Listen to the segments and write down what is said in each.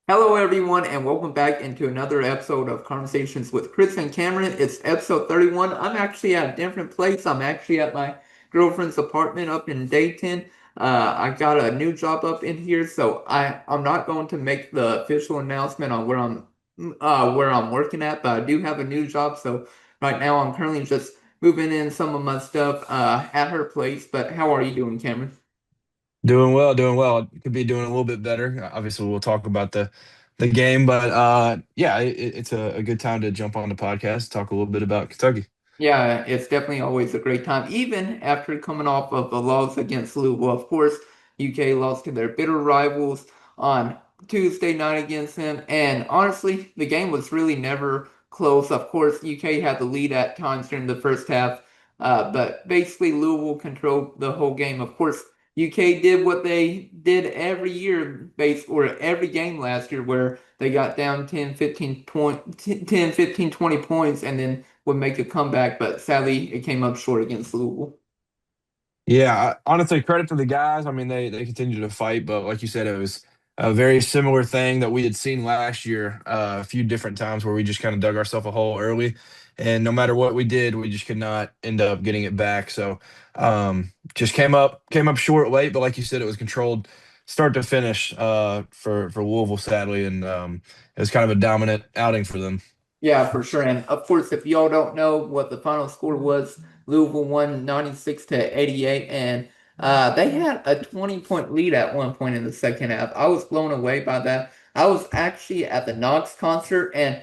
Hello, everyone, and welcome back into another episode of Conversations with Chris and Cameron. It's episode 31. I'm actually at a different place. I'm actually at my girlfriend's apartment up in Dayton. I got a new job up in here, so I'm not going to make the official announcement on where I'm working at, but I do have a new job. So right now, I'm currently just moving in some of my stuff at her place. But how are you doing, Cameron? Doing well, doing well. Could be doing a little bit better. Obviously, we'll talk about the game, but yeah, it's a good time to jump on the podcast, talk a little bit about Kentucky. Yeah, it's definitely always a great time, even after coming off of the loss against Louisville. Of course, UK lost to their bitter rivals on Tuesday night against them, and honestly, the game was really never close. Of course, UK had the lead at times during the first half, but basically Louisville controlled the whole game. Of course, UK did what they did every year, or every game last year, where they got down 10, 10, 15, 20 points, and then would make a comeback, but sadly it came up short against Louisville. Yeah, honestly, credit to the guys. I mean, they continue to fight, but like you said, it was a very similar thing that we had seen last year, a few different times where we just kind of dug ourselves a hole early, and no matter what we did, we just could not end up getting it back. So, just came up short late, but like you said, it was controlled start to finish for Louisville, sadly, and it was kind of a dominant outing for them. Yeah, for sure. And of course, if y'all don't know what the final score was, Louisville won 96 to 88, and they had a 20-point lead at one point in the second half. I was blown away by that. I was actually at the Knox concert, and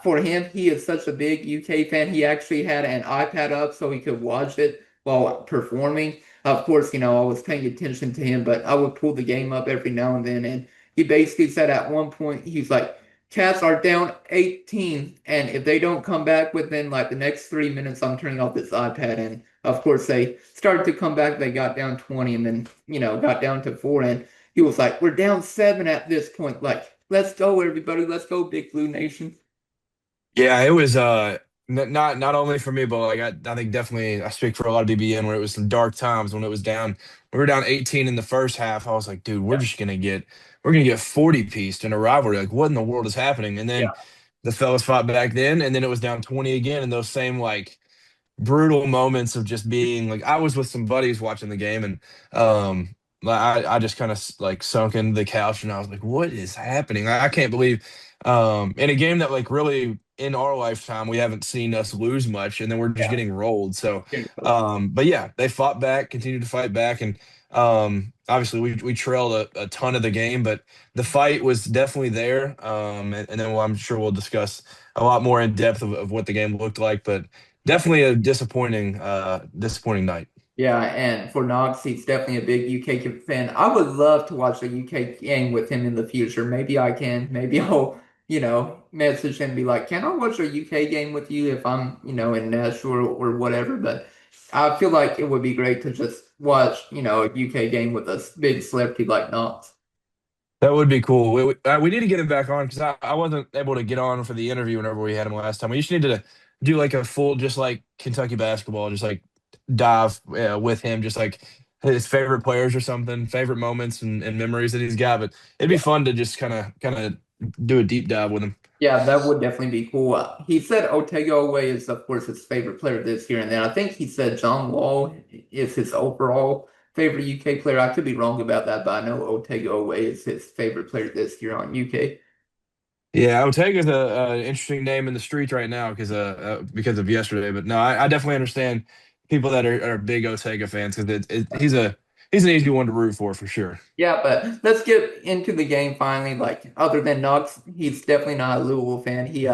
for him, he is such a big UK fan. He actually had an iPad up so he could watch it while performing. Of course, I was paying attention to him, but I would pull the game up every now and then, and he basically said at one point, he's like, Cats are down 18, and if they don't come back within like the next 3 minutes, I'm turning off this iPad. And of course, they started to come back. They got down 20, and then got down to four. And he was like, "We're down seven at this point. Like, let's go, everybody. Let's go, Big Blue Nation." Yeah, it was not only for me, but like I think definitely I speak for a lot of BBN where it was some dark times when it was down. We were down 18 in the first half. I was like, dude, Yeah, we're gonna get 40 pieced in a rivalry. Like, what in the world is happening? And yeah, then the fellas fought back then, and then it was down 20 again, and those same like brutal moments of just being like I was with some buddies watching the game and like I just kind of like sunk into the couch and I was like, what is happening? I can't believe in a game that like really in our lifetime we haven't seen us lose much and then we're just yeah. getting rolled. So Yeah. but yeah, they fought back, continued to fight back and obviously we trailed a ton of the game, but the fight was definitely there. And then I'm sure we'll discuss a lot more in depth of what the game looked like, but definitely a disappointing night. Yeah, and for Knox, he's definitely a big UK fan. I would love to watch a UK game with him in the future. Maybe I can. Maybe I'll, message him and be like, "Can I watch a UK game with you if I'm, in Nashville or whatever?" But I feel like it would be great to just watch, a UK game with a big celebrity like Knox. That would be cool. We need to get him back on because I wasn't able to get on for the interview whenever we had him last time. We just need to do like a full, just like Kentucky basketball, just like dive with him, just like his favorite players or something, favorite moments and memories that he's got. But it'd be Yeah. fun to just kind of do a deep dive with him. Yeah, that would definitely be cool. He said Otega Oweh is, of course, his favorite player this year, and then I think he said John Wall is his overall favorite UK player. I could be wrong about that, but I know Otega Oweh is his favorite player this year on UK. Yeah, Otega's a interesting name in the streets right now because of yesterday. But no, I definitely understand people that are big Otega fans because he's an easy one to root for sure. Yeah, but let's get into the game finally. Like, other than Knox, he's definitely not a Louisville fan. He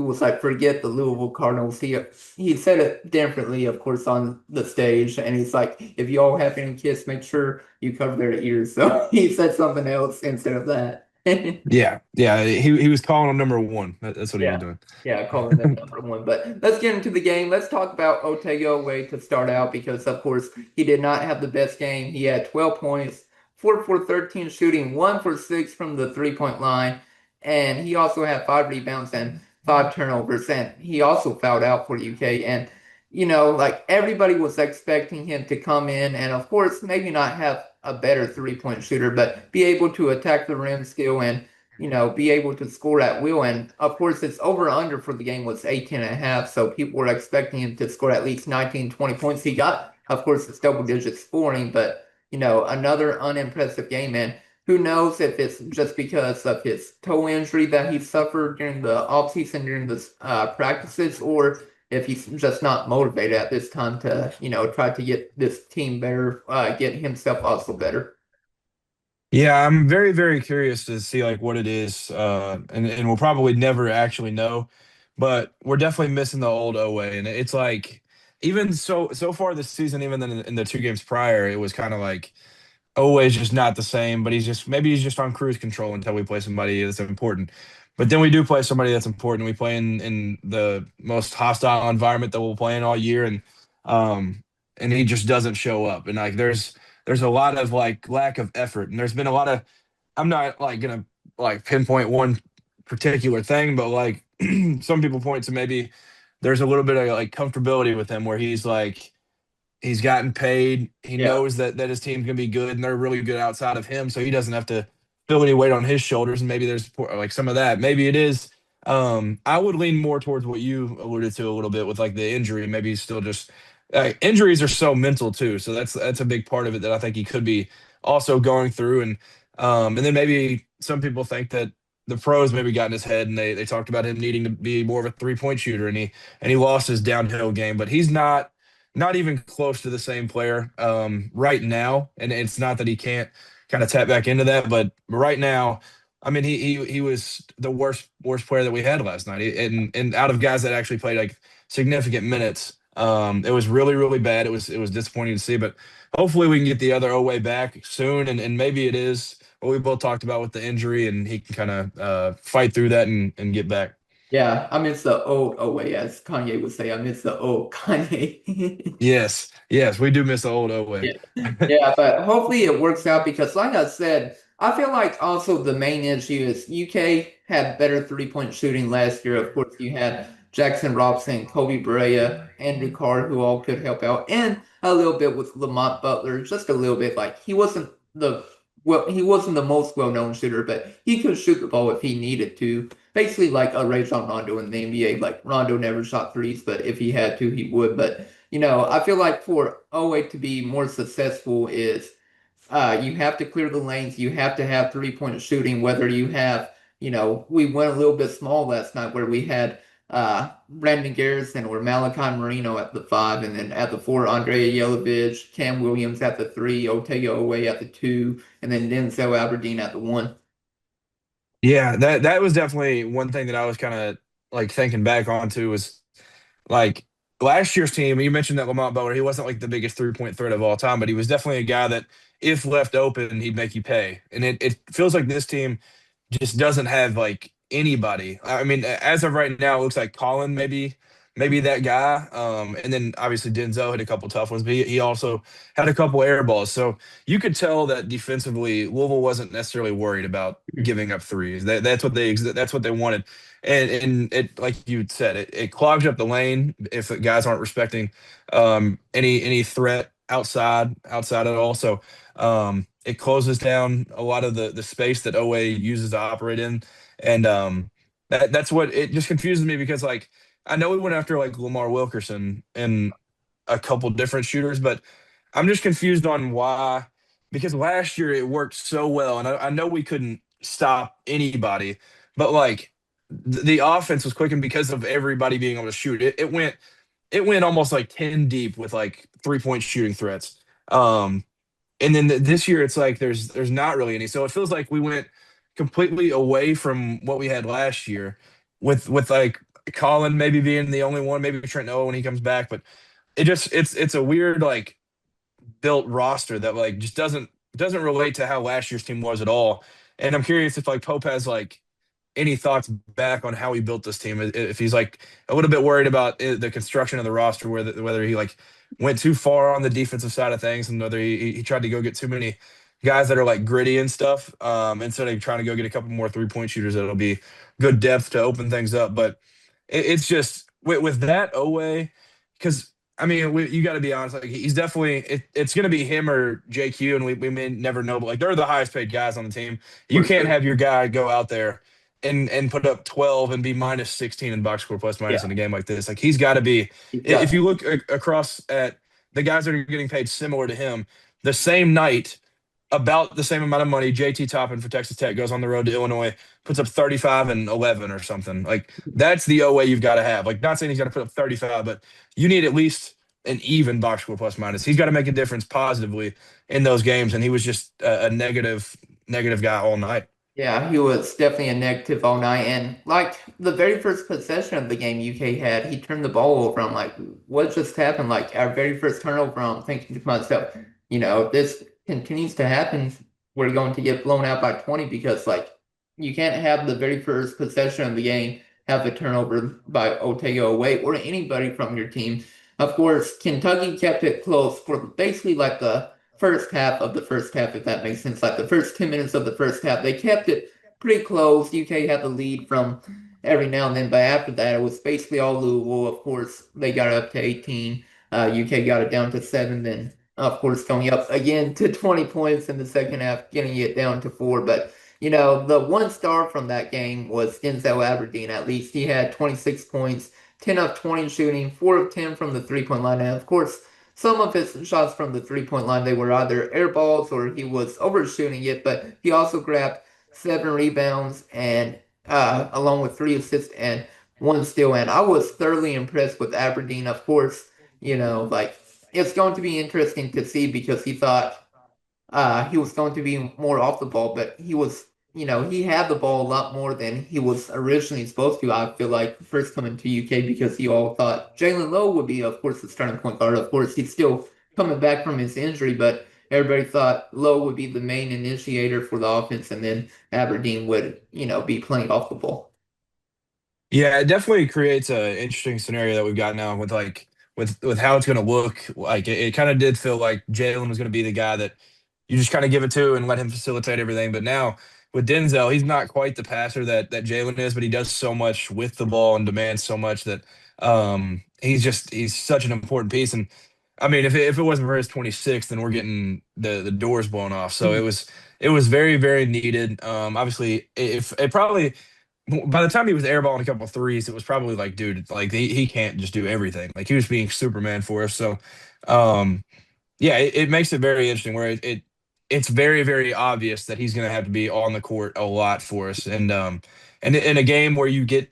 was like, forget the Louisville Cardinals. He said it differently, of course, on the stage, and he's like, if you all have any kids, make sure you cover their ears. So he said something else instead of that. Yeah, yeah, he was calling him number one. That's what he was Yeah. doing. Yeah, calling them number one. But let's get into the game. Let's talk about Otega Oweh to start out because, of course, he did not have the best game. He had 12 points, 4 for 13 shooting, 1 for 6 from the three-point line. And he also had 5 rebounds and 5 turnovers. And he also fouled out for UK. And, like everybody was expecting him to come in and, of course, maybe not have a better three-point shooter, but be able to attack the rim skill and be able to score at will. And of course, its over under for the game was 18 and a half. So people were expecting him to score at least 19, 20 points. He got, of course, it's double digit scoring, but, another unimpressive game. And who knows if it's just because of his toe injury that he suffered during the offseason, during the practices, or if he's just not motivated at this time to, try to get this team better, get himself also better. Yeah, I'm very, very curious to see like what it is, and we'll probably never actually know, but we're definitely missing the old Oweh, and it's like even so far this season, even in the two games prior, it was kind of like always just not the same, but he's just on cruise control until we play somebody that's important. But then we do play somebody that's important. We play in the most hostile environment that we'll play in all year, um and he just doesn't show up. And like there's a lot of like lack of effort, and there's been a lot of I'm not like gonna like pinpoint one particular thing, but like some people point to maybe there's a little bit of like comfortability with him where he's like he's gotten paid. He Yeah. knows that his team's gonna be good, and they're really good outside of him, so he doesn't have to feel any weight on his shoulders. And maybe there's like some of that. Maybe it is. I would lean more towards what you alluded to a little bit with like the injury. Maybe he's still just injuries are so mental too, so that's a big part of it that I think he could be also going through. And then maybe some people think that the pros maybe got in his head and they talked about him needing to be more of a 3-point shooter, and he lost his downhill game, but he's not even close to the same player right now. And it's not that he can't kind of tap back into that, but right now, I mean, he was the worst player that we had last night. And out of guys that actually played like significant minutes, it was really really bad. It was disappointing to see, but hopefully we can get the other Oway back soon, and maybe it is what we both talked about with the injury, and he can kind of fight through that and get back. Yeah, I miss the old Oweh, as Kanye would say. I miss the old Kanye. Yes, yes, we do miss the old Oway. Yeah. Yeah, but hopefully it works out because, like I said, I feel like also the main issue is UK had better 3-point shooting last year. Of course, you had Jackson Robinson, Kobe Bryant, Andrew Carr, who all could help out, and a little bit with Lamont Butler, just a little bit. Like he wasn't the most well-known shooter, but he could shoot the ball if he needed to. Basically, like a Rajon Rondo in the NBA. Like Rondo never shot threes, but if he had to, he would. But I feel like for Oweh to be more successful is you have to clear the lanes, you have to have 3-point shooting, whether you have, we went a little bit small last night where we had Brandon Garrison or Malachi Marino at the 5, and then at the 4, Andrea Yelovich, Cam Williams at the 3, Otega Oweh at the 2, and then Denzel Aberdeen at the 1. Yeah, that was definitely one thing that I was kind of like thinking back onto was like last year's team. You mentioned that Lamont Butler, he wasn't like the biggest 3-point threat of all time, but he was definitely a guy that if left open, he'd make you pay. And it feels like this team just doesn't have like anybody. I mean, as of right now, it looks like Colin maybe that guy. And then obviously Denzel had a couple tough ones, but he also had a couple air balls. So you could tell that defensively, Louisville wasn't necessarily worried about giving up threes. That's what they wanted. And it like you said, it clogs up the lane if the guys aren't respecting any threat outside at all. So it closes down a lot of the space that OA uses to operate in. And that's what it just confuses me because like I know we went after like Lamar Wilkerson and a couple different shooters, but I'm just confused on why. Because last year it worked so well, and I know we couldn't stop anybody, but like the offense was clicking because of everybody being able to shoot. It went almost like 10 deep with like 3-point shooting threats. And then this year it's like there's not really any. So it feels like we went completely away from what we had last year with like Colin maybe being the only one, maybe Trent Noah when he comes back, but it's a weird like built roster that like just doesn't relate to how last year's team was at all. And I'm curious if like Pope has like any thoughts back on how he built this team. If he's like a little bit worried about the construction of the roster, whether he like went too far on the defensive side of things, and whether he tried to go get too many guys that are like gritty and stuff, instead of trying to go get a couple more 3-point shooters that'll be good depth to open things up. But it's just with that Owe, because I mean, you got to be honest. Like he's definitely it's going to be him or JQ, and we may never know. But like they're the highest paid guys on the team. You for can't sure. have your guy go out there and put up 12 and be minus 16 in box score plus minus Yeah, in a game like this. Like he's got to be. he's If got you look across at the guys that are getting paid similar to him, the same night about the same amount of money. JT Toppin for Texas Tech goes on the road to Illinois, puts up 35 and 11 or something. Like that's the Oweh you've got to have. Like not saying he's got to put up 35, but you need at least an even box score plus minus. He's got to make a difference positively in those games, and he was just a negative guy all night. Yeah, he was definitely a negative all night. And like the very first possession of the game UK had, he turned the ball over. I'm like, what just happened? Like our very first turnover, I'm thinking to myself, if this continues to happen, we're going to get blown out by 20 because like you can't have the very first possession of the game have a turnover by Otega Oweh or anybody from your team. Of course, Kentucky kept it close for basically like the first half of the first half, if that makes sense. Like the first 10 minutes of the first half, they kept it pretty close. UK had the lead from every now and then, but after that, it was basically all Louisville. Of course, they got up to 18. UK got it down to 7. Then, of course, going up again to 20 points in the second half, getting it down to 4. But, the one star from that game was Denzel Aberdeen. At least he had 26 points, 10 of 20 shooting, 4 of 10 from the 3-point line. And, of course, some of his shots from the 3-point line, they were either air balls or he was overshooting it, but he also grabbed 7 rebounds and along with 3 assists and 1 steal. And I was thoroughly impressed with Aberdeen. Of course, like it's going to be interesting to see because he thought he was going to be more off the ball, but he had the ball a lot more than he was originally supposed to. I feel like first coming to UK because you all thought Jalen Lowe would be, of course, the starting point guard. Of course, he's still coming back from his injury, but everybody thought Lowe would be the main initiator for the offense, and then Aberdeen would, be playing off the ball. Yeah, it definitely creates an interesting scenario that we've got now with like with how it's going to look. Like it kind of did feel like Jalen was going to be the guy that you just kind of give it to and let him facilitate everything. But now with Denzel, he's not quite the passer that Jalen is, but he does so much with the ball and demands so much that he's such an important piece. And I mean, if it wasn't for his 26, then we're getting the doors blown off. So it was very very needed. Obviously, if it probably by the time he was airballing a couple of threes, it was probably like, dude, like he can't just do everything. Like he was being Superman for us. So, um, yeah, it makes it very interesting where it's very very obvious that he's going to have to be on the court a lot for us, and in a game where you get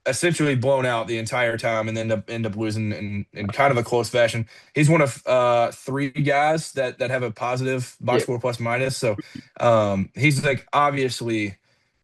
essentially blown out the entire time and then end up losing in kind of a close fashion. He's one of three guys that have a positive box Yeah, score plus minus. So he's like obviously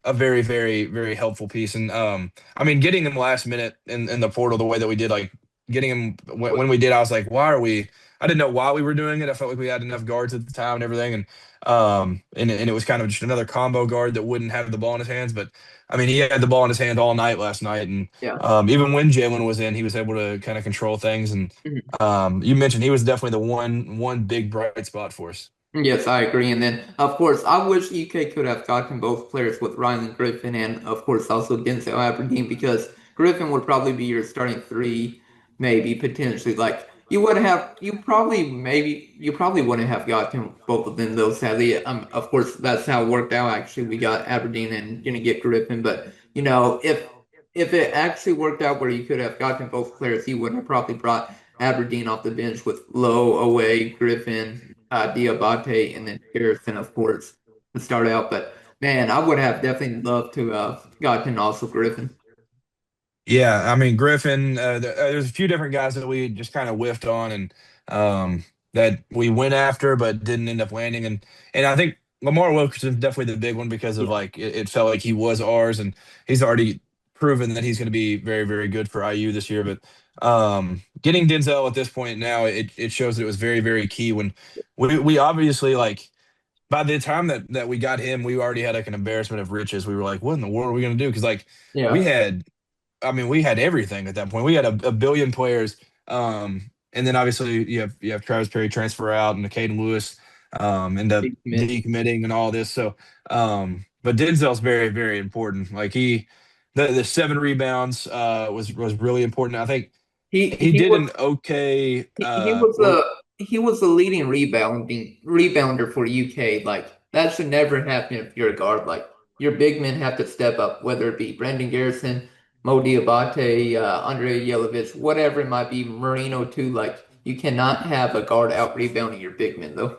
a very, very, very helpful piece. And I mean, getting him last minute in the portal the way that we did, like getting him when we did, I was like, why are we? I didn't know why we were doing it. I felt like we had enough guards at the time and everything, and it was kind of just another combo guard that wouldn't have the ball in his hands. But I mean, he had the ball in his hand all night last night, and yeah. even when Jalen was in, he was able to kind of control things. And Mhm. you mentioned he was definitely the one big bright spot for us. Yes, I agree. And then, of course, I wish UK could have gotten both players with Rylan Griffin and, of course, also Denzel Aberdeen because Griffin would probably be your starting three, maybe potentially. Like you probably wouldn't have gotten both of them though. Sadly, of course, that's how it worked out. Actually, we got Aberdeen and didn't get Griffin, but if it actually worked out where you could have gotten both players, you would have probably brought Aberdeen off the bench with Lowe, Away, Griffin, Diabate, and then Harrison, of course, to start out. But man, I would have definitely loved to have gotten also Griffin. Yeah, I mean Griffin. There's a few different guys that we just kind of whiffed on, and that we went after but didn't end up landing. And I think Lamar Wilkerson's definitely the big one because of Yeah, like it felt like he was ours, and he's already proven that he's going to be very very good for IU this year. But getting Denzel at this point now, it shows that it was very very key when we obviously like. By the time that we got him, we already had like an embarrassment of riches. We were like, what in the world are we going to do? Because like we yeah, had I mean, we had everything at that point. We had a billion players, and then obviously you have Travis Perry transfer out and Caden Lewis end up big commit. decommitting and all this. So, but Denzel's very very important. Like the 7 rebounds was really important. I think He he he did was an okay he was the leading rebounder for UK. Like that should never happen if you're a guard. Like your big men have to step up, whether it be Brendan Garrison, Mo Diabate, Andre Yelovich, whatever it might be, Marino too. Like you cannot have a guard out rebounding your big men though.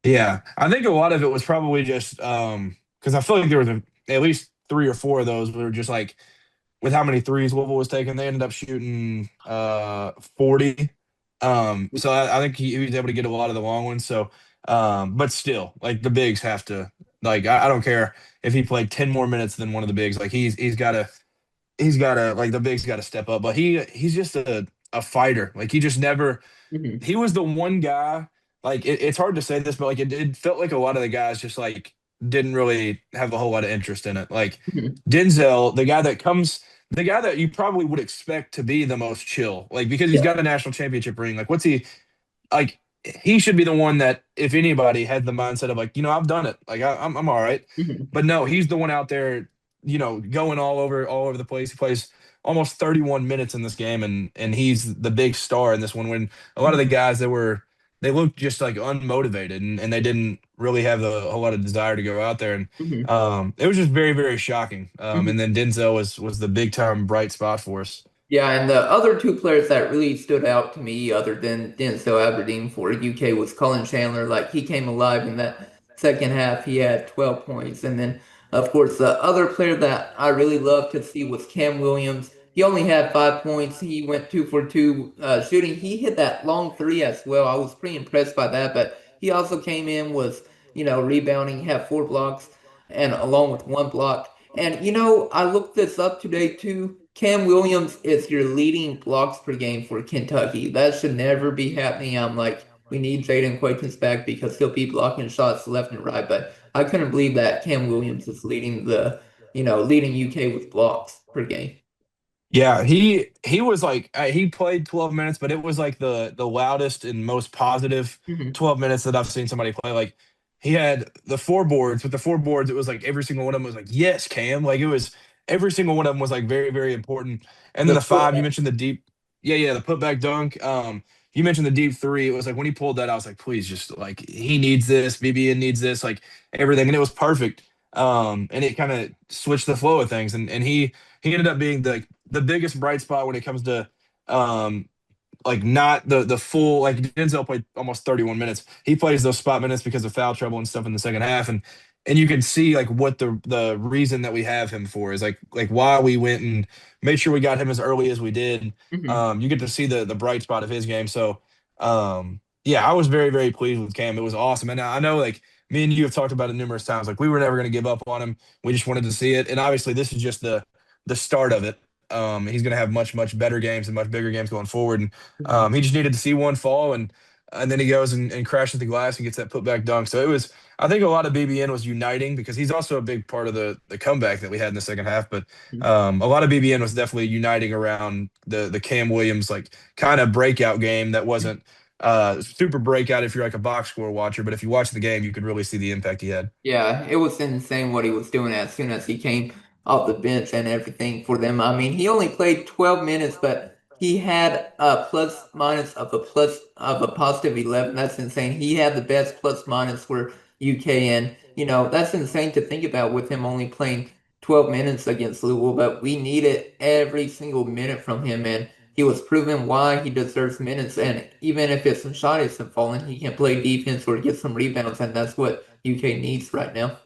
Yeah, I think a lot of it was probably just because I feel like there was at least three or four of those were just like with how many threes Louisville was taking, they ended up shooting 40. So I think he was able to get a lot of the long ones. So but still, like the bigs have to like I don't care if he played 10 more minutes than one of the bigs. Like he's gotta like the bigs gotta step up. But he's just a fighter. Like he just never Mhm, he was the one guy. Like it's hard to say this, but like it felt like a lot of the guys just like didn't really have a whole lot of interest in it. Like mhm. Denzel, the guy that you probably would expect to be the most chill, like because he's Yeah. got a national championship ring. Like what's he like? He should be the one that if anybody had the mindset of like I've done it. Like I'm all right, Mhm, but no, he's the one out there going all over the place. He plays almost 31 minutes in this game, and he's the big star in this one. When a lot of the mhm, guys they looked just like unmotivated, and they didn't really have a whole lot of desire to go out there. And mhm, it was just very very shocking. And mhm. then Denzel was the big time bright spot for us. Yeah, and the other two players that really stood out to me, other than Denzel Aberdeen for UK, was Colin Chandler. Like he came alive in that second half. He had 12 points, and then of course the other player that I really loved to see was Cam Williams. He only had 5 points. He went 2 for 2 shooting. He hit that long three as well. I was pretty impressed by that. But he also came in was rebounding. He had 4 blocks, and along with 1 block. And I looked this up today too. Cam Williams is your leading blocks per game for Kentucky. That should never be happening. I'm like, we need Jaden Quaitons back because he'll be blocking shots left and right. But I couldn't believe that Cam Williams is leading UK with blocks per game. Yeah, he was like he played 12 minutes, but it was like the loudest and most positive Hmm 12 minutes that I've seen somebody play. Like he had the four boards, with the four boards, it was like every single one of them was like, yes, Cam. Like it was every single one of them was like very, very important. And then The the five, you putback. mentioned the deep, yeah, the putback dunk. You mentioned the deep three. It was like when he pulled that, I was like, please just like he needs this, BBN needs this, like everything. And it was perfect. And it kind of switched the flow of things. And he ended up being the biggest bright spot when it comes to um like not the full like Denzel played almost 31 minutes. He plays those spot minutes because of foul trouble and stuff in the second half and you can see like what the reason that we have him for is like why we went and made sure we got him as early as we did. hmm You get to see the bright spot of his game. So yeah, I was very very pleased with Cam. It was awesome. And I know like me and you have talked about it numerous times. Like we were never going to give up on him. We just wanted to see it. And obviously this is just the start of it. He's going to have much, much better games and much bigger games going forward. And he just needed to see one fall, and then he goes and crashes the glass and gets that putback dunk. So it was, I think, a lot of BBN was uniting because he's also a big part of the comeback that we had in the second half. But a lot of BBN was definitely uniting around the Cam Williams like kind of breakout game that wasn't super breakout if you're like a box score watcher, but if you watch the game, you could really see the impact he had. Yeah, it was insane what he was doing as soon as he came off the bench and everything for them. I mean, he only played 12 minutes, but he had a plus minus of a positive 11. That's insane. He had the best plus minus for UK, and that's insane to think about with him only playing 12 minutes against Louisville. But we needed every single minute from him, and he was proving why he deserves minutes. And even if his shot isn't falling, he can play defense or get some rebounds, and that's what UK needs right now.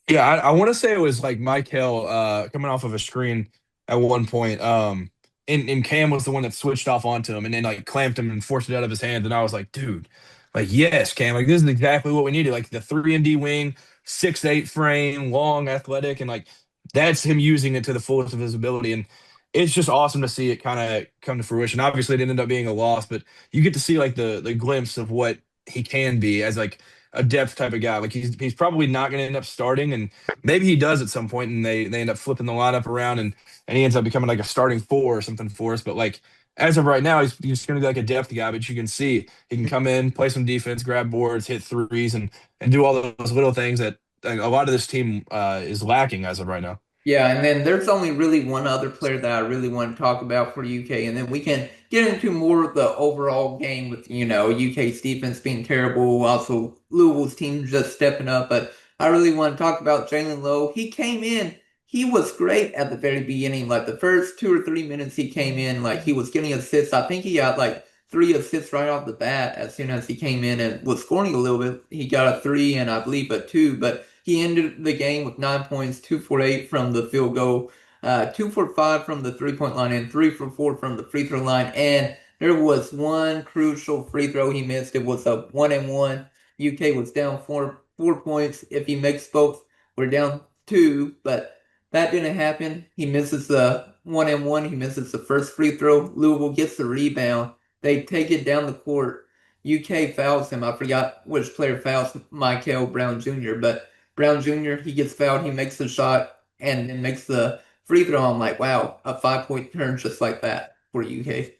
Yeah, I want to say it was like Mike Hill coming off of a screen at one point. And Cam was the one that switched off onto him and then like clamped him and forced it out of his hands. And I was like, dude, like, yes, Cam, like this is exactly what we needed. Like the 3-and-D wing, 6'8" frame, long, athletic, and like that's him using it to the fullest of his ability. And it's just awesome to see it kind of come to fruition. Obviously, it ended up being a loss, but you get to see like the glimpse of what he can be as like a depth type of guy. Like he's probably not going to end up starting, and maybe he does at some point, and they end up flipping the lineup around, and he ends up becoming like a starting four or something for us. But like as of right now, he's going to be like a depth guy. But you can see he can come in, play some defense, grab boards, hit threes, and do all those little things that like, a lot of this team is lacking as of right now. Yeah, and then there's only really one other player that I really want to talk about for UK, and then we can get into more of the overall game with, UK's defense being terrible, also Louisville's team just stepping up. But I really want to talk about Jalen Lowe. He came in, he was great at the very beginning, like the first 2 or 3 minutes he came in, like he was getting assists. I think he got like 3 assists right off the bat as soon as he came in and was scoring a little bit. He got a three and I believe a two, but he ended the game with 9 points, 2 for 8 from the field goal, 2 for 5 from the 3 point line, and 3 for 4 from the free throw line. And there was one crucial free throw he missed. It was a 1-and-1. UK was down 4 points. If he makes both, we're down two, but that didn't happen. He misses the 1-and-1. He misses the first free throw. Louisville gets the rebound. They take it down the court. UK fouls him. I forgot which player fouls Michael Brown Jr., but Brown Jr., he gets fouled, he makes the shot, and then makes the free throw. I'm like, wow, a 5 point turn just like that for UK.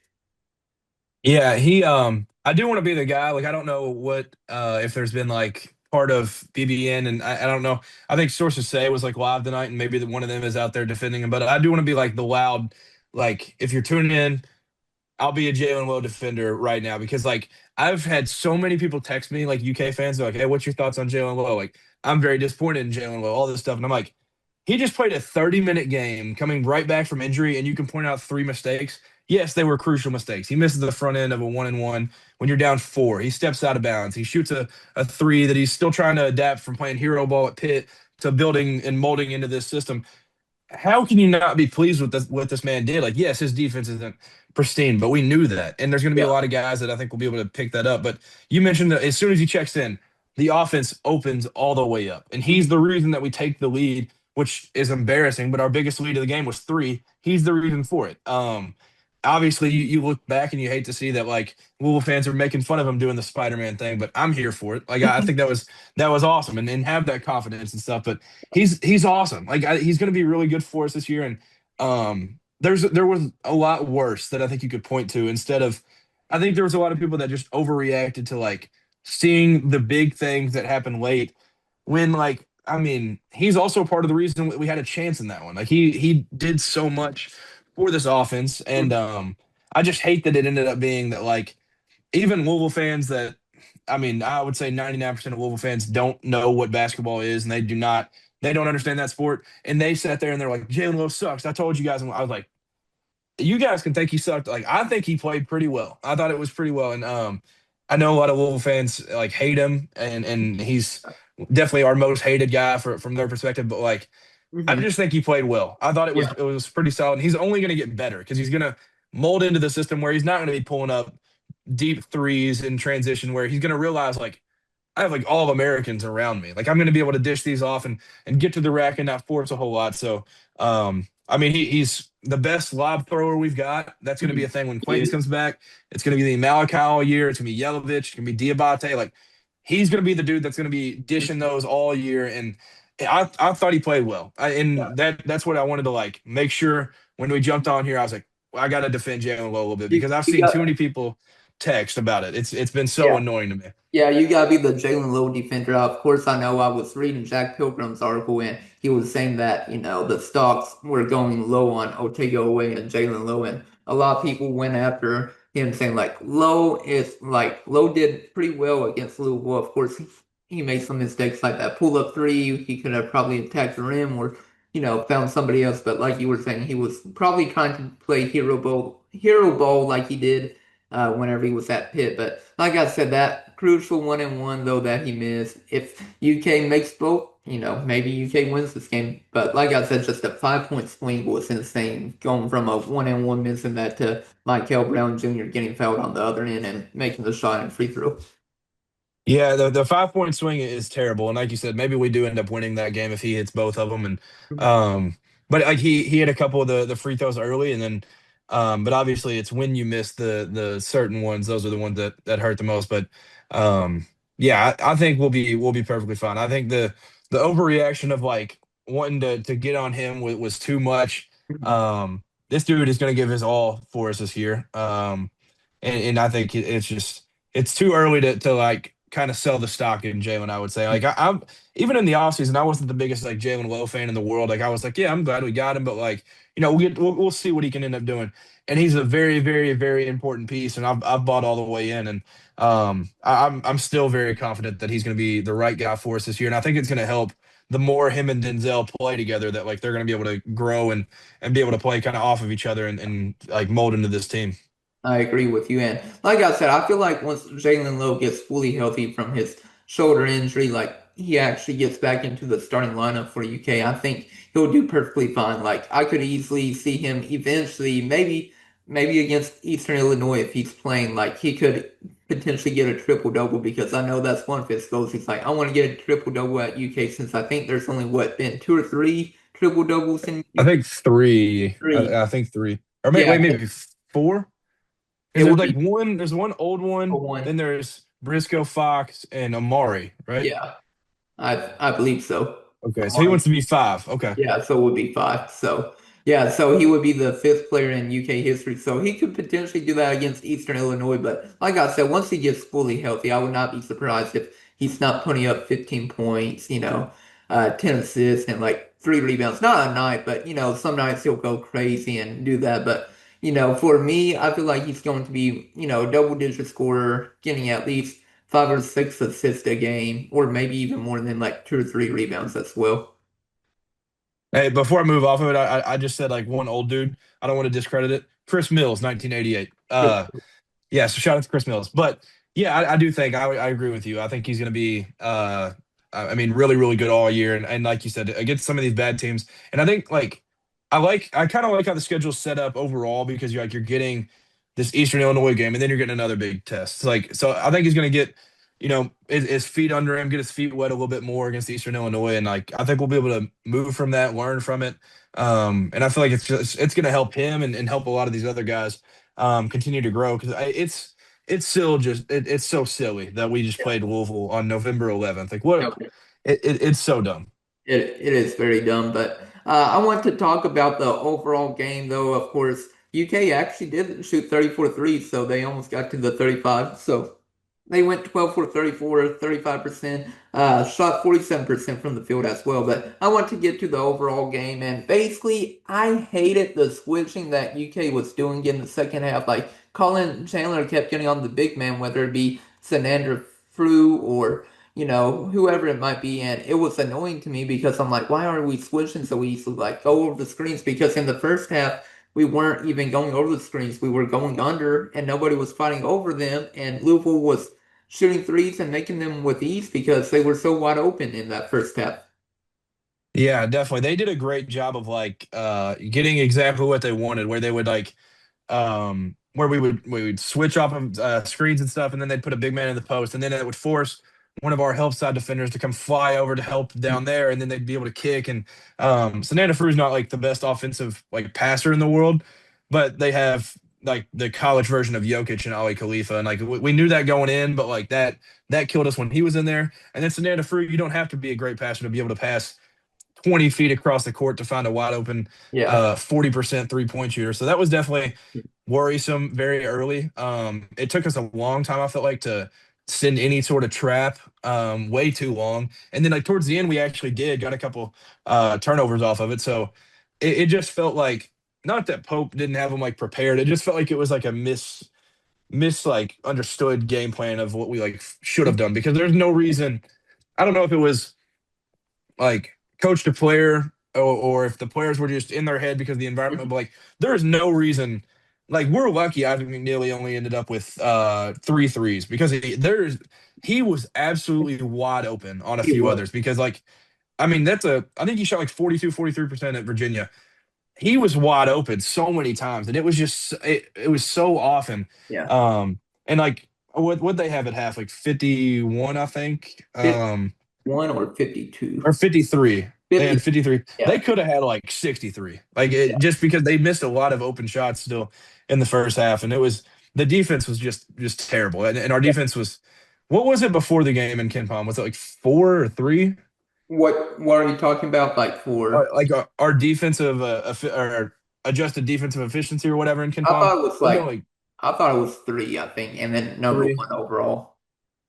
Yeah, I do want to be the guy. Like I don't know what if there's been like part of BBN and I don't know. I think sources say it was like live tonight and maybe one of them is out there defending him. But I do want to be like the loud, like if you're tuning in, I'll be a Jalen Lowe defender right now because like I've had so many people text me, like UK fans, they're like, "Hey, what's your thoughts on Jalen Lowe?" Like, I'm very disappointed in Jalen Lowe, all this stuff, and I'm like, he just played a 30-minute game, coming right back from injury, and you can point out three mistakes. Yes, they were crucial mistakes. He misses the front end of a 1-and-1 when you're down four. He steps out of bounds. He shoots a three that he's still trying to adapt from playing hero ball at Pitt to building and molding into this system. How can you not be pleased with this what this man did? Like, yes, his defense isn't pristine, but we knew that. And there's going to be a Yeah. lot of guys that I think will be able to pick that up. But you mentioned that as soon as he checks in, the offense opens all the way up. And he's the reason that we take the lead, which is embarrassing, but our biggest lead of the game was three. He's the reason for it. Obviously you look back and you hate to see that like Louisville fans are making fun of him doing the Spider-Man thing, but I'm here for it. Like I think that was awesome and have that confidence and stuff. But he's awesome. Like he's going to be really good for us this year. And there was a lot worse that I think you could point to instead of. I think there was a lot of people that just overreacted to like seeing the big things that happened late. When like I mean, he's also part of the reason we had a chance in that one. Like he did so much for this offense, and I just hate that it ended up being that like even Louisville fans that I mean, I would say 99% of Louisville fans don't know what basketball is and they don't understand that sport. And they sat there and they're like, Jalen Lowe sucks. I told you guys. And I was like, you guys can think he sucked. Like, I think he played pretty well. I thought it was pretty well. And I know a lot of Louisville fans like hate him and he's definitely our most hated guy from their perspective. But like, I Hmm. just think he played well. I thought it was Yeah. it was pretty solid. He's only going to get better because he's going to mold into the system where he's not going to be pulling up deep threes in transition where he's going to realize like I have like all Americans around me. Like I'm going to be able to dish these off and get to the rack and not force a whole lot. So I mean he's the best lob thrower we've got. That's going to be Hmm. a thing when Quains Yeah. comes back. It's going to be the Malachi all year. It's going to be Yelovich. It's going to be Diabate. Like he's going to be the dude that's going to be dishing those all year. And I thought he played well. And that's what I wanted to like make sure when we jumped on here. I was like, well, I got to defend Jalen Lowe a little bit You, because I've you seen got, too many people text about it. It's been so yeah. annoying to me. Yeah, you gotta be the Jalen Lowe defender. Of course, I know I was reading Jack Pilgrim's article and he was saying that, the stocks were going low on Otega Oweh and Jalen Lowe, and a lot of people went after him saying like Lowe did pretty well against Louisville. Of course, he made some mistakes like that pull up three. He could have probably attacked the rim or, found somebody else. But like you were saying, he was probably trying to play hero ball like he did whenever he was at Pitt. But like I said, that crucial 1-and-1 though that he missed. If UK makes both, maybe UK wins this game. But like I said, just a 5 point swing was insane. Going from a 1-and-1 missing that to Michael Brown Jr. getting fouled on the other end and making the shot and free throw. Yeah, the 5 point swing is terrible, and like you said, maybe we do end up winning that game if he hits both of them. And but like he had a couple of the free throws early, and then but obviously it's when you miss the certain ones, those are the ones that hurt the most. But yeah, I think we'll be perfectly fine. I think the overreaction of like wanting to get on him was too much. This dude is going to give his all for us this year. And I think it's just it's too early to like kind of sell the stock in Jalen, I would say. Like I'm even in the offseason, I wasn't the biggest like Jalen Lowe fan in the world. Like I was like, yeah, I'm glad we got him, but like, we'll see what he can end up doing. And he's a very, very, very important piece, and I've bought all the way in, and I'm still very confident that he's going to be the right guy for us this year, and I think it's going to help. The more him and Denzel play together, that like they're going to be able to grow and be able to play kind of off of each other and like mold into this team. I agree with you. And like I said, I feel like once Jalen Lowe gets fully healthy from his shoulder injury, like he actually gets back into the starting lineup for UK, I think he'll do perfectly fine. Like I could easily see him eventually, maybe against Eastern Illinois if he's playing, like he could potentially get a triple double because I know that's one of his goals. He's like, I want to get a triple double at UK since I think there's only been two or three triple doubles in I think three. three. I think three, or Yeah, maybe four. it Because there's would like be one. There's one old one. for one. Then there's Briscoe, Fox, and Amari, right? Yeah. I believe so. Okay, so he Amari. wants to be five. Okay. Yeah, so it would be five. So yeah, so he would be the fifth player in UK history. So he could potentially do that against Eastern Illinois. But like I said, once he gets fully healthy, I would not be surprised if he's not putting up 15 points, 10 assists and like three rebounds. Not a night, but some nights he'll go crazy and do that. But for me, I feel like he's going to be, double digit scorer, getting at least five or six assists a game, or maybe even more than like two or three rebounds as well. Hey, before I move off of it, I just said like one old dude. I don't want to discredit it. Chris Mills, 1988. Yeah, so shout out to Chris Mills. But yeah, I do think I agree with you. I think he's going to be, I mean, really, really good all year. And like you said, against some of these bad teams. And I think I kind of like how the schedule's set up overall because you're getting this Eastern Illinois game and then you're getting another big test. It's like, so I think he's going to get, his feet under him, get his feet wet a little bit more against Eastern Illinois. And like, I think we'll be able to move from that, learn from it. And I feel like it's going to help him and help a lot of these other guys continue to grow because it's still it's so silly that we just played Louisville on November 11th. Like what Yeah. it's so dumb. It is very dumb, but I want to talk about the overall game, though. Of course, UK actually did shoot 34 threes, so they almost got to the 35. So they went 12 for 34, 35%, shot 47% from the field as well. But I want to get to the overall game, and basically, I hated the switching that UK was doing in the second half. Like Colin Chandler kept getting on the big man, whether it be Sanander Frew or whoever it might be. And it was annoying to me because I'm like, why are we switching so easily? Like, go over the screens. Because in the first half, we weren't even going over the screens. We were going under and nobody was fighting over them. And Louisville was shooting threes and making them with ease because they were so wide open in that first half. Yeah, definitely. They did a great job of like getting exactly what they wanted, where they would like where we would switch off of screens and stuff, and then they'd put a big man in the post, and then it would force one of our help side defenders to come fly over to help down there, and then they'd be able to kick. And Sananda Fru's not like the best offensive like passer in the world, but they have like the college version of Jokic and Ali Khalifa, and like we knew that going in, but like that killed us when he was in there. And then Sananda Fru, you don't have to be a great passer to be able to pass 20 feet across the court to find a wide open Yeah. 40% 3-point shooter. So that was definitely worrisome very early. It took us a long time, I felt like, to send any sort of trap, way too long. And then like towards the end, we actually got a couple turnovers off of it. So it just felt like not that Pope didn't have them like prepared. It just felt like it was like a miss like understood game plan of what we like should have done because there's no reason. I don't know if it was like coach to player or if the players were just in their head because of the environment. But like, there is no reason. Like, we're lucky Ivan McNeely only ended up with three threes because he was absolutely wide open on a He few was. others because like I mean I think he shot like 42, 43% at Virginia. He was wide open so many times and it was just it was so often. Yeah. And like what they have at half like 51 I think. 51 or 52. Or 53. They 50. had 53. They Yeah. could have had like 63. Like Yeah. just because they missed a lot of open shots still in the first half. And it was the defense was just terrible. And our Yeah. defense was what was it before the game in Ken Palm? Was it like 4 or 3? What are you talking about? Like for Like our defensive or adjusted defensive efficiency or whatever in Ken I Palm? thought it was Wasn't it like like I thought it was three, I think, and then number 3? one overall.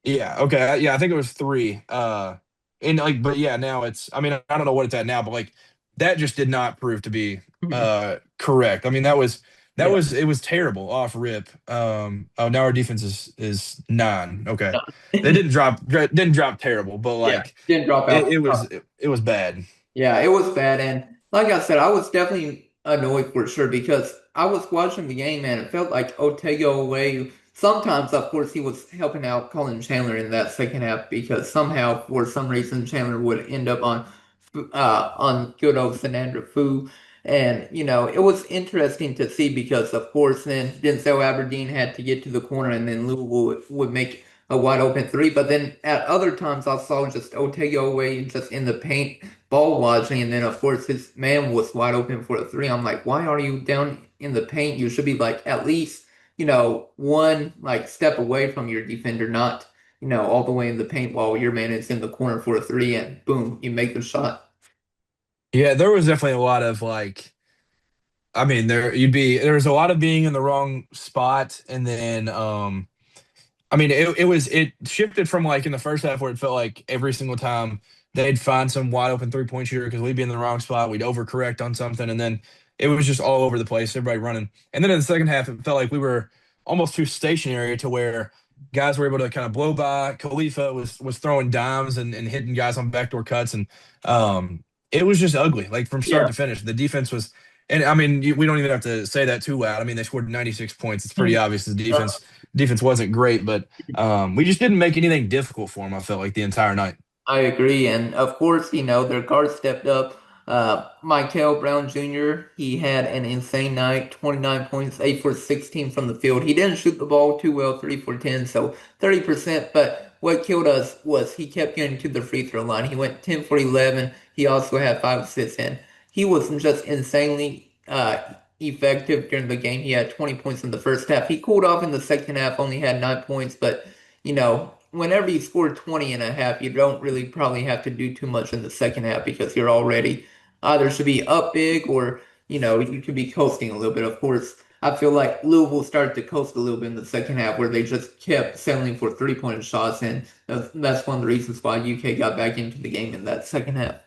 Yeah, okay. Yeah, I think it was three. And like, but yeah, now it's, I mean, I don't know what it's at now, but like that just did not prove to be correct. I mean, that Yeah. was it was terrible off rip. Oh, now our defense is nine. Okay. They didn't drop terrible, but Yeah. like Didn't drop out. it was bad. Yeah, it was bad. And like I said, I was definitely annoyed for sure because I was watching the game and it felt like Otega Oweh. Sometimes, of course, he was helping out Colin Chandler in that second half because somehow, for some reason, Chandler would end up on good old Sanandra Fu. And, it was interesting to see because, of course, then Denzel Aberdeen had to get to the corner and then Louisville would make a wide open three. But then at other times, I saw just Otega Oweh just in the paint ball watching, and then of course his man was wide open for a three. I'm like, why are you down in the paint? You should be like at least, one like step away from your defender, not, all the way in the paint while your man is in the corner for a three, and boom, you make the shot. Yeah, there was definitely a lot of like, I mean, there was a lot of being in the wrong spot, and then I mean, it shifted from like in the first half where it felt like every single time they'd find some wide open 3-point shooter because we'd be in the wrong spot, we'd overcorrect on something, and then it was just all over the place, everybody running. And then in the second half, it felt like we were almost too stationary to where guys were able to kind of blow by. Khalifa was throwing dimes and hitting guys on backdoor cuts, and it was just ugly, like from start Yeah. to finish. The defense was, and I mean, we don't even have to say that too loud. I mean, they scored 96 points. It's pretty obvious the defense wasn't great, but we just didn't make anything difficult for them. I felt like the entire night. I agree. And of course, their guard stepped up. Michael Brown Jr., he had an insane night, 29 points, 8 for 16 from the field. He didn't shoot the ball too well, 3 for 10, so 30%. But what killed us was he kept getting to the free throw line. He went 10 for 11. He also had 5 assists, and he was just insanely effective during the game. He had 20 points in the first half. He cooled off in the second half, only had 9 points, but whenever you score 20 and a half, you don't really probably have to do too much in the second half because you're already either should be up big or, you could be coasting a little bit. Of course, I feel like Louisville started to coast a little bit in the second half where they just kept settling for 3-point shots. And that's one of the reasons why UK got back into the game in that second half.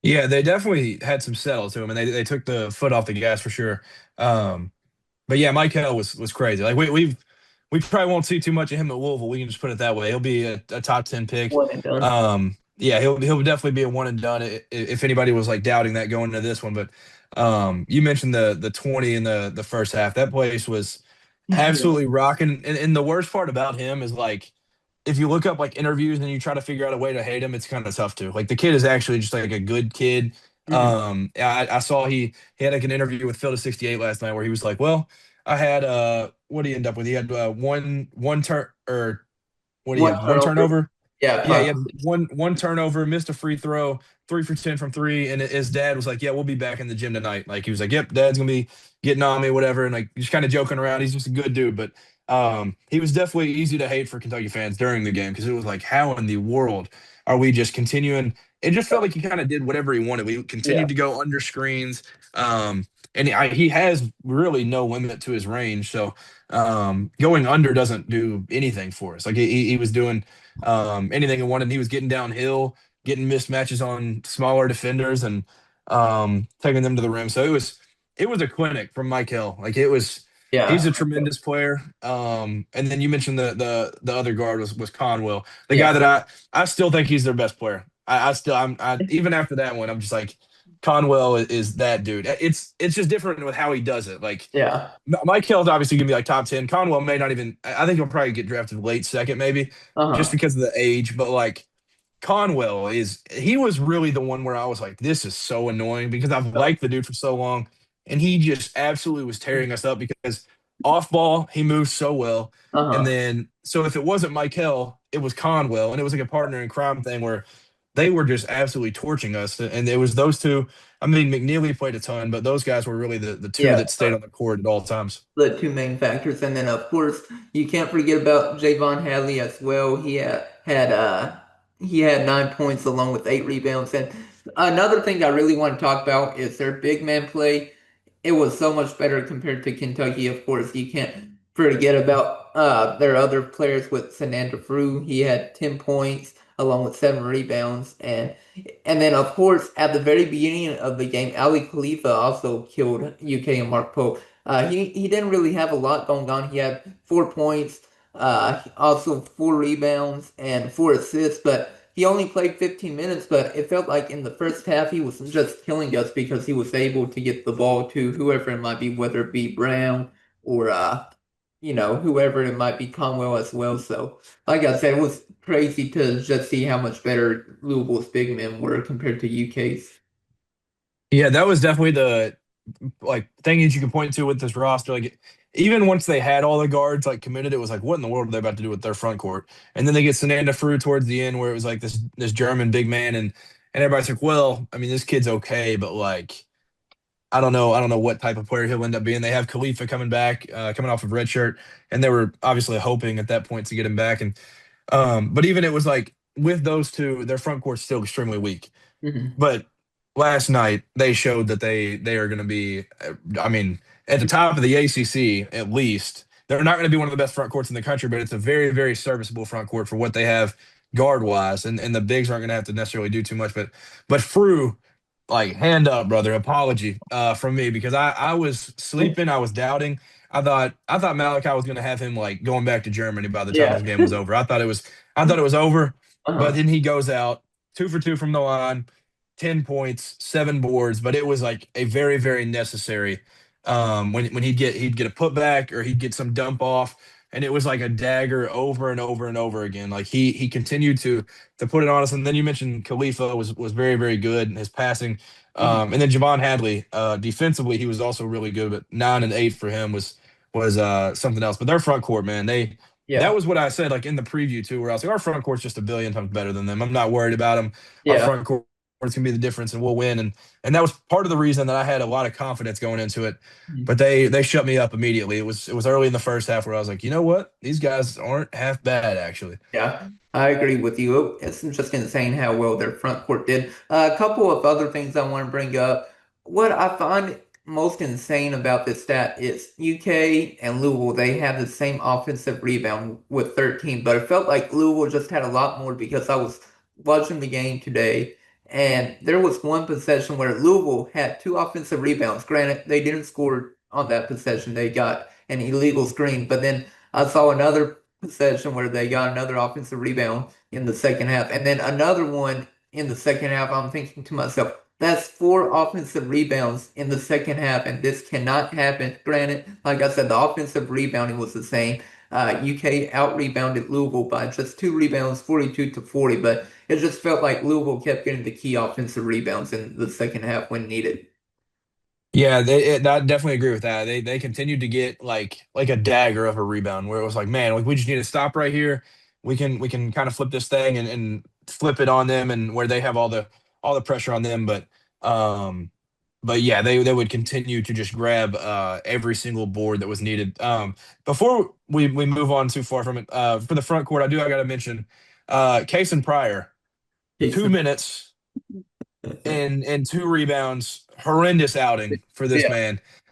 Yeah, they definitely had some settle to them, and they took the foot off the gas for sure. Um, but yeah, Mike Hill was crazy. Like we probably won't see too much of him at Louisville. We can just put it that way. He'll be a top 10 pick. One and done. Yeah, he'll definitely be a one and done if anybody was like doubting that going into this one. But you mentioned the 20 in the first half. That place was absolutely rocking. And the worst part about him is like if you look up like interviews and you try to figure out a way to hate him, it's kind of tough to. Like the kid is actually just like a good kid. Mhm. I saw he had like an interview with Phil to 68 last night where he was like, "Well, I had what did he end up with? He had one turn or what do you One have? One turnover. turnover. Yeah, Yeah, he five. had one turnover, missed a free throw, 3 for 10 from three, and his dad was like, "Yeah, we'll be back in the gym tonight." Like he was like, "Yep, Dad's gonna be getting on me, whatever," and like just kind of joking around. He's just a good dude, but he was definitely easy to hate for Kentucky fans during the game because it was like, how in the world are we just continuing? It just felt like he kind of did whatever he wanted. We Yeah. continued to go under screens, and he has really no limit to his range. So going under doesn't do anything for us. Like he was doing anything he wanted. He was getting downhill, getting mismatches on smaller defenders, and taking them to the rim. So it was a clinic from Mike Hill. Like it was. He's Yeah. a tremendous player. And then you mentioned the other guard was Conwell, the Yeah. guy that I still think he's their best player. I still I even after that one, I'm just like Conwell is that dude. It's just different with how he does it. Like Yeah. Mike Hill's obviously gonna be like top 10. Conwell may not even. I think he'll probably get drafted late second, maybe just Uh-huh. because of the age. But like Conwell he was really the one where I was like, this is so annoying because I've liked the dude for so long, and he just absolutely was tearing us up because off ball he moves so well, and Uh-huh. then so if it wasn't Mike Hill, it was Conwell, and it was like a partner in crime thing where they were just absolutely torching us, and it was those two. I mean, McNeely played a ton, but those guys were really the two Yeah. that stayed on the court at all times. The two main factors. And then of course you can't forget about Javon Hadley as well. He had 9 points along with 8 rebounds. And another thing I really want to talk about is their big man play. It was so much better compared to Kentucky. Of course, you can't forget about their other players with Fernando Fru. He had 10 points along with 7 rebounds. And then of course at the very beginning of the game, Ali Khalifa also killed UK and Mark Pope. He didn't really have a lot going on. He had 4 points, also 4 rebounds and 4 assists, but he only played 15 minutes, but it felt like in the first half he was just killing us because he was able to get the ball to whoever it might be, whether it be Brown or whoever it might be, Conwell as well. So, like I said, it was crazy to just see how much better Louisville's big men were compared to UK's. Yeah, that was definitely the like thing that you can point to with this roster. Like even once they had all the guards like committed, it was like, what in the world are they about to do with their front court? And then they get Sananda Fru towards the end, where it was like this German big man, and everybody's like, well, I mean, this kid's okay, but like I don't know what type of player he'll end up being. They have Khalifa coming back, coming off of red shirt, and they were obviously hoping at that point to get him back. And but even it was like with those two, their front court's still extremely weak. Hmm. But last night they showed that they are going to be, I mean, at the top of the ACC at least. They're not going to be one of the best front courts in the country, but it's a very very serviceable front court for what they have guard wise, and the bigs aren't going to have to necessarily do too much. But Fru, like hand up, brother, apology from me because I was sleeping, I was doubting. I thought Malachi was going to have him like going back to Germany by the time Yeah. this game was over. I thought it was over, but Uh-huh. then he goes out 2 for 2 from the line, 10 points, 7 boards, but it was like a very, very necessary when he'd get a putback or he'd get some dump off. And it was like a dagger over and over and over again. Like he continued to put it on us. And then you mentioned Khalifa was very, very good in his passing. Hmm. And then Javon Hadley, defensively, he was also really good, but 9 and 8 for him was something else. But their front court, man, that Yeah. was what I said like in the preview too, where I was like, our front court's just a billion times better than them. I'm not worried about them. Our Yeah. front court is gonna be the difference and we'll win. And that was part of the reason that I had a lot of confidence going into it. But they shut me up immediately. It was early in the first half where I was like, you know what? These guys aren't half bad actually. Yeah, I agree with you. It's just insane how well their front court did. A couple of other things I want to bring up. What I find most insane about this stat is UK and Louisville, they have the same offensive rebound with 13, but it felt like Louisville just had a lot more because I was watching the game today and there was one possession where Louisville had 2 offensive rebounds. Granted, they didn't score on that possession. They got an illegal screen, but then I saw another possession where they got another offensive rebound in the second half, and then another one in the second half. I'm thinking to myself, that's 4 offensive rebounds in the second half, and this cannot happen. Granted, like I said, the offensive rebounding was the same. UK out rebounded Louisville by just 2 rebounds, 42 to 40, but it just felt like Louisville kept getting the key offensive rebounds in the second half when needed. Yeah, I definitely agree with that. They continued to get like a dagger of a rebound where it was like, man, like we just need to stop right here. We can kind of flip this thing and flip it on them and where they have all the pressure on them. But yeah, they would continue to just grab every single board that was needed. Before we move on too far from it, for the front court, I gotta mention Case and Pryor, two Jason. minutes and 2 rebounds. Horrendous outing for this Yeah.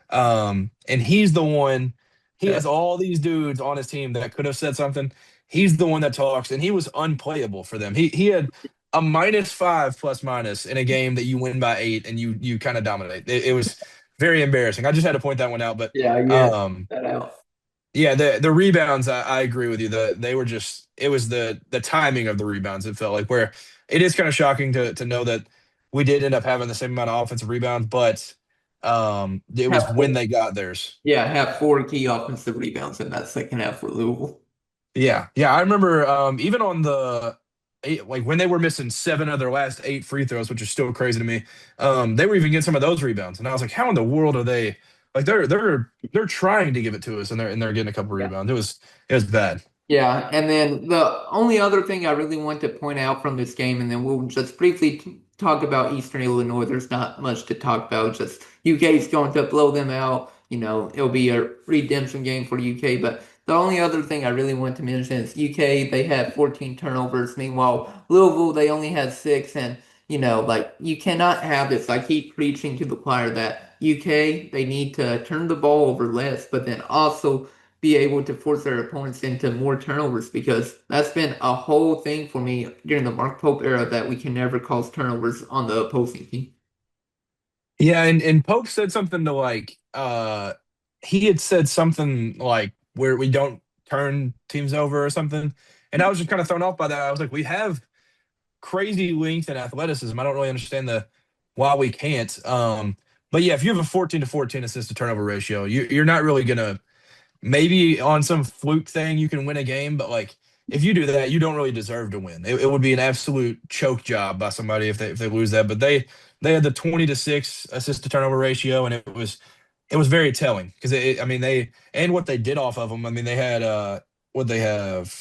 man. And he's the one. He Yeah. has all these dudes on his team that could have said something. He's the one that talks, and he was unplayable for them. He had a -5 plus minus in a game that you win by 8, and you kind of dominate. It was very embarrassing. I just had to point that one out. But Yeah, yeah, um, that out. yeah, the rebounds, I agree with you. They were just it was the timing of the rebounds. It felt like where it is kind of shocking to know that we did end up having the same amount of offensive rebounds, but it was Have when four, they got theirs. yeah, have 4 key offensive rebounds in that second half for Louisville. Yeah, yeah, I remember even on the like when they were missing 7 of their last 8 free throws, which is still crazy to me. They were even getting some of those rebounds, and I was like, how in the world are they? Like they're trying to give it to us, and they're getting a couple rebounds. It was bad. Yeah, and then the only other thing I really want to point out from this game, and then we'll just briefly talk about Eastern Illinois. There's not much to talk about. Just UK's going to blow them out. It'll be a redemption game for UK. But the only other thing I really want to mention is UK, they had 14 turnovers. Meanwhile, Louisville, they only had 6. And, like, you cannot have this. I keep preaching to the choir that UK, they need to turn the ball over less, but then also be able to force their opponents into more turnovers because that's been a whole thing for me during the Mark Pope era that we can never cause turnovers on the opposing team. Yeah, and Pope said something to like he had said something like where we don't turn teams over or something. And I was just kind of thrown off by that. I was like, we have crazy length and athleticism. I don't really understand the why we can't. But yeah, if you have a 14 to 14 assist to turnover ratio, you're not really gonna maybe on some fluke thing you can win a game, but like if you do that, you don't really deserve to win. It would be an absolute choke job by somebody if they lose that. But they had the 20 to 6 assist to turnover ratio, and it was very telling because I mean they and what they did off of them. I mean they had what they have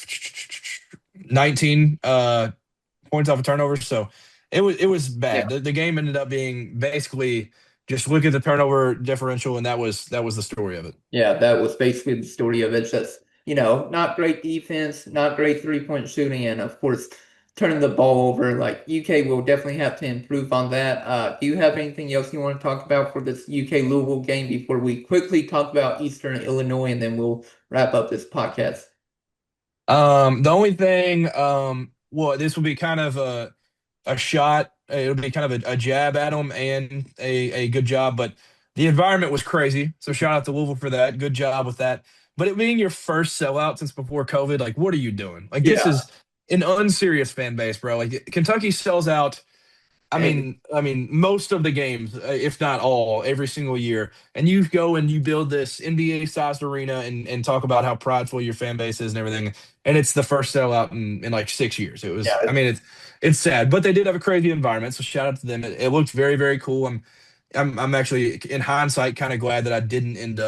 19 points off of turnovers, so it was bad. The game ended up being basically just look at the turnover differential, and that was the story of it. Yeah, that was basically the story of it. Just, not great defense, not great three-point shooting, and of course, turning the ball over. Like UK will definitely have to improve on that. Do you have anything else you want to talk about for this UK Louisville game before we quickly talk about Eastern Illinois and then we'll wrap up this podcast? The only thing, well, this will be kind of a shot. It'll be kind of a jab at them and a good job, but the environment was crazy. So shout out to Louisville for that. Good job with that. But it being your first sellout since before COVID, like, what are you doing? Like, this Yeah. is an unserious fan base, bro. Like, Kentucky sells out. I And mean, I mean, most of the games, if not all, every single year, and you go and you build this NBA-sized arena and talk about how prideful your fan base is and everything, and it's the first sellout in like 6 years. It was, I yeah, mean, it's sad, but they did have a crazy environment, so shout out to them. It looked very, very cool. I'm actually in hindsight kind of glad that I didn't end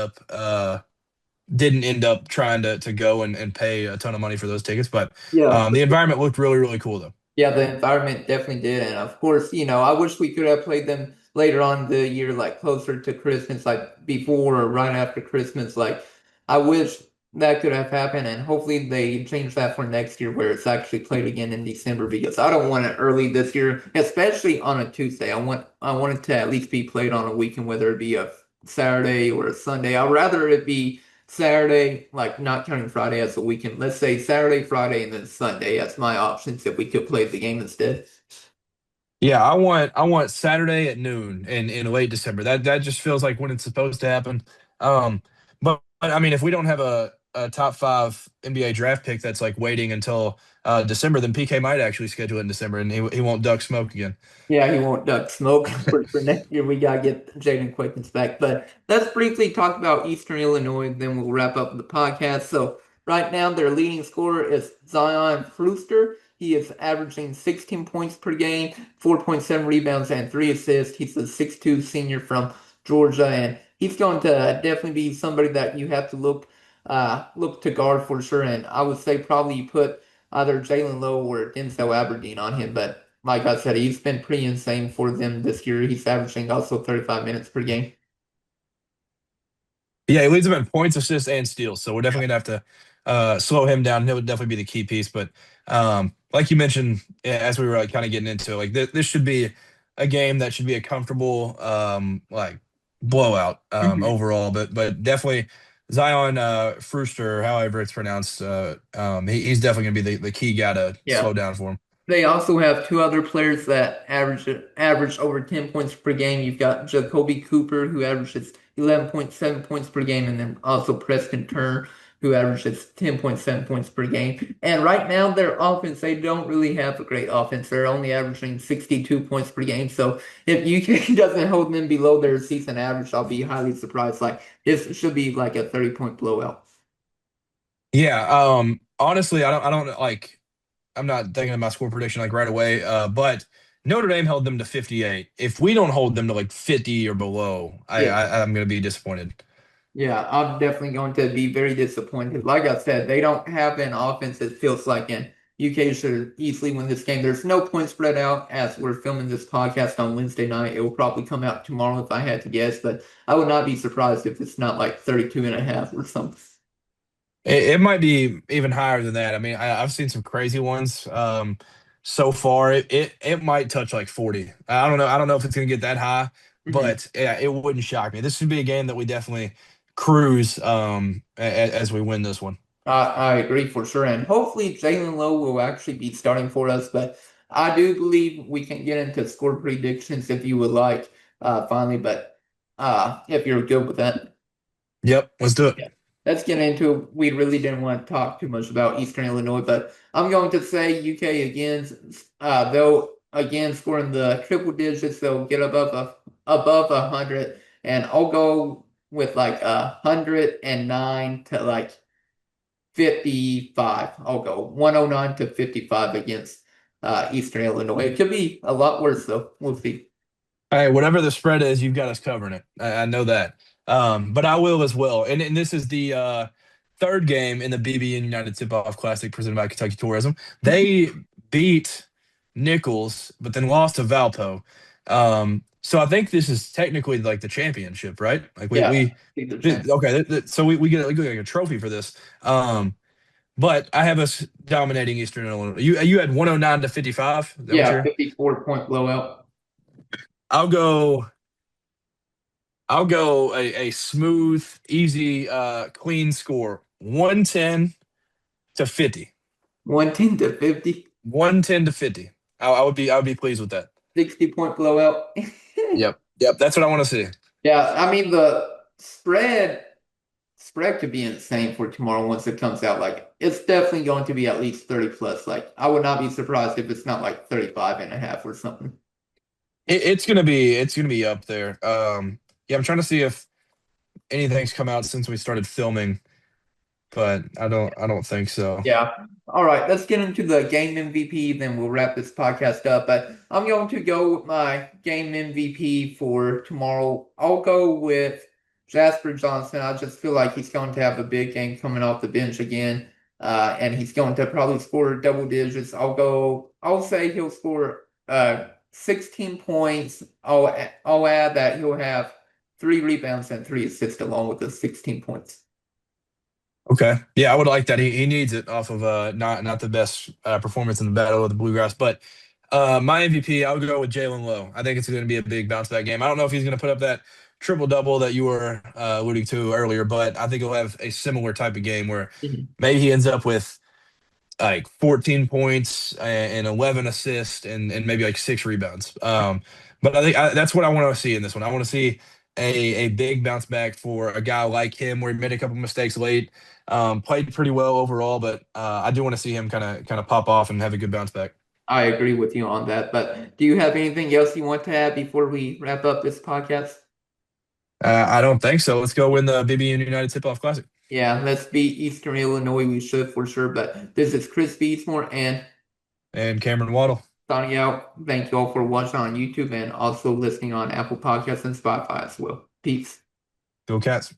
up trying to go and pay a ton of money for those tickets, but yeah. the environment looked really, really cool though. Yeah, the environment definitely did. And of course, I wish we could have played them later on in the year, like closer to Christmas, like before or right after Christmas. Like, I wish that could have happened. And hopefully they change that for next year where it's actually played again in December because I don't want it early this year, especially on a Tuesday. I want it to at least be played on a weekend, whether it be a Saturday or a Sunday. I'd rather it be Saturday, like not counting Friday as a weekend. Let's say Saturday, Friday, and then Sunday. That's my options if we could play the game instead. Yeah, I want Saturday at noon in late December. That just feels like when it's supposed to happen. But I mean, if we don't have a top five NBA draft pick that's like waiting until December, then PK might actually schedule it in December, and he won't duck smoke again. Yeah, he won't duck smoke for next year. We gotta get Jaden Quickens back. But let's briefly talk about Eastern Illinois, then we'll wrap up the podcast. So right now their leading scorer is Zion Brewster. He is averaging 16 points per game, 4.7 rebounds, and 3 assists. He's a 6'2 senior from Georgia, and he's going to definitely be somebody that you have to look to guard for sure. And I would say probably you put either Jalen Lowe or Denzel Aberdeen on him, but like I said, he's been pretty insane for them this year. He's averaging also 35 minutes per game. Yeah, he leads them in points, assists, and steals. So we're definitely gonna have to slow him down. He'll definitely be the key piece. But like you mentioned, as we were like, kind of getting into it, like this should be a game that should be a comfortable like blowout Mhm. overall. But definitely Zion Frooster, however it's pronounced, he's definitely gonna be the key guy to Yeah. slow down for him. They also have two other players that average over 10 points per game. You've got Jacoby Cooper, who averages 11.7 points per game, and then also Preston Turner, who averages 10.7 points per game. And right now, their offense, they don't really have a great offense. They're only averaging 62 points per game. So if UK doesn't hold them below their season average, I'll be highly surprised. Like, this should be like a 30-point blowout. Yeah, honestly, I don't like. I'm not thinking of my score prediction like right away. But Notre Dame held them to 58. If we don't hold them to like 50 or below, Yeah. I'm going to be disappointed. Yeah, I'm definitely going to be very disappointed. Like I said, they don't have an offense that feels like an UK should easily win this game. There's no point spread out as we're filming this podcast on Wednesday night. It will probably come out tomorrow if I had to guess, but I would not be surprised if it's not like 32.5 or something. It might be even higher than that. I mean, I've seen some crazy ones so far. It might touch like 40. I don't know. I don't know if it's going to get that high, Mhm. but yeah, it wouldn't shock me. This should be a game that we definitely cruise as we win this one. I agree for sure, and hopefully Jalen Lowe will actually be starting for us. But I do believe we can get into score predictions if you would like, finally. But if you're good with that. Yep, let's do it. Yeah. Let's get into we really didn't want to talk too much about Eastern Illinois, but I'm going to say UK again, they'll again scoring the triple digits, they'll get above 100, and I'll go with like 109 to like 55. I'll go 109 to 55 against Eastern Illinois. It could be a lot worse though. We'll see. All right, whatever the spread is, you've got us covering it. I know that. But I will as well. And this is the third game in the BBN United Tip-Off Classic presented by Kentucky Tourism. They beat Nichols, but then lost to Valpo. So I think this is technically like the championship, right? Like Yeah, we be the champ. okay. So we get like a trophy for this. But I have us dominating Eastern Illinois. You had 109 to 55. Is that what Yeah, you're? 54-point blowout. I'll go. I'll go a smooth, easy, clean score. 110 to 50. 110 to 50. 110 to 50. I would be pleased with that. 60-point blowout. Yep. Yep. That's what I want to see. Yeah, I mean the spread could be insane for tomorrow once it comes out. Like it's definitely going to be at least 30 plus. Like I would not be surprised if it's not like 35.5 or something. It's gonna be up there. Yeah, I'm trying to see if anything's come out since we started filming, but I don't think so. Yeah. All right, let's get into the game MVP, then we'll wrap this podcast up. But I'm going to go with my game MVP for tomorrow. I'll go with Jasper Johnson. I just feel like he's going to have a big game coming off the bench again. And he's going to probably score double digits. I'll say he'll score 16 points. I'll add that he'll have 3 rebounds and 3 assists along with the 16 points. Okay. Yeah, I would like that. He needs it off of not the best performance in the Battle of the Bluegrass. But my MVP, I would go with Jalen Lowe. I think it's going to be a big bounce back game. I don't know if he's going to put up that triple double that you were alluding to earlier, but I think he'll have a similar type of game where Mhm. maybe he ends up with like 14 points and 11 assists and maybe like 6 rebounds. But I think that's what I want to see in this one. I want to see a big bounce back for a guy like him where he made a couple mistakes late, played pretty well overall, but I do want to see him kind of pop off and have a good bounce back. I agree with you on that. But do you have anything else you want to add before we wrap up this podcast? I don't think so. Let's go win the BBN United Tip-Off Classic. Yeah, let's beat Eastern Illinois. We should for sure. But this is Chris Beatsmore and And Cameron Waddle. signing out. Thank you all for watching on YouTube and also listening on Apple Podcasts and Spotify as well. Peace. Go Cats.